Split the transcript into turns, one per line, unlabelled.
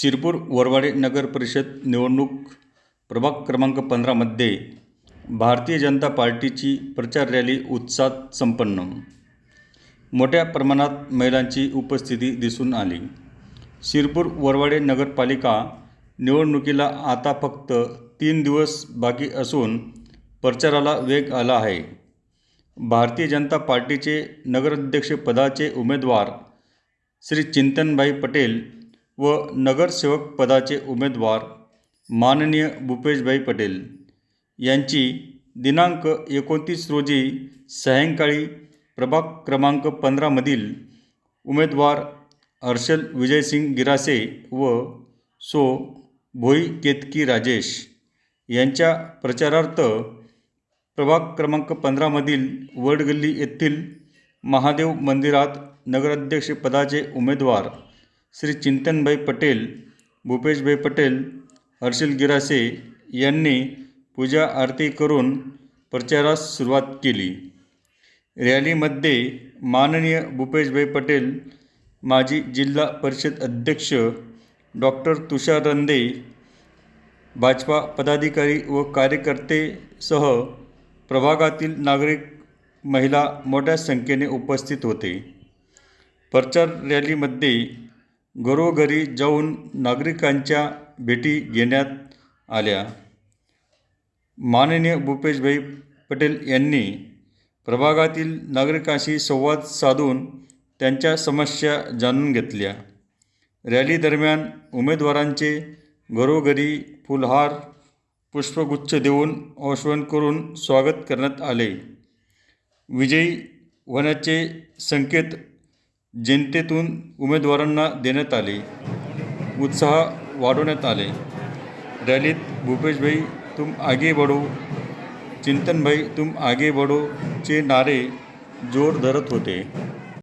शिरपूर वरवाडे नगर परिषद निवडणूक प्रभाग क्रमांक 15मध्ये भारतीय जनता पार्टीची प्रचार रॅली उत्साहात संपन्न. मोठ्या प्रमाणात महिलांची उपस्थिती दिसून आली. शिरपूर वरवाडे नगरपालिका निवडणुकीला आता फक्त 3 दिवस बाकी असून प्रचाराला वेग आला आहे. भारतीय जनता पार्टीचे नगराध्यक्षपदाचे उमेदवार श्री चिंतनभाई पटेल व नगरसेवक पदाचे उमेदवार माननीय भूपेशभाई पटेल यांची दिनांक 29 रोजी सायंकाळी प्रभाग क्रमांक 15मधील उमेदवार हर्षल विजयसिंग गिरासे व सो भोई केतकी राजेश यांच्या प्रचारार्थ प्रभाग क्रमांक 15मधील वडगल्ली येथील महादेव मंदिरात नगराध्यक्षपदाचे उमेदवार श्री चिंतनभाई पटेल, भूपेशभाई पटेल, हर्षल गिरासे यांनी पूजा आरती करून प्रचारास सुरुवात केली. रॅलीमध्ये माननीय भूपेशभाई पटेल, माजी जिल्हा परिषद अध्यक्ष डॉक्टर तुषार रंदे, भाजपा पदाधिकारी व कार्यकर्तेसह प्रभागातील नागरिक, महिला मोठ्या संख्येने उपस्थित होते. प्रचार रॅलीमध्ये घरोघरी जाऊन नागरिकांच्या भेटी घेण्यात आल्या. माननीय भूपेशभाई पटेल यांनी प्रभागातील नागरिकांशी संवाद साधून त्यांच्या समस्या जाणून घेतल्या. रॅली दरम्यान उमेदवारांचे घरोघरी फुलहार, पुष्पगुच्छ देऊन औक्षण करून स्वागत करण्यात आले. विजयी होण्याचे संकेत जनतेतून उमेदवारांना देण्यात आले. उत्साह वाढवण्यात आले. रॅलीत भूपेशभाई तुम आगे बढ़ो, चिंतनभाई तुम आगे बढ़ो चे नारे जोर धरत होते.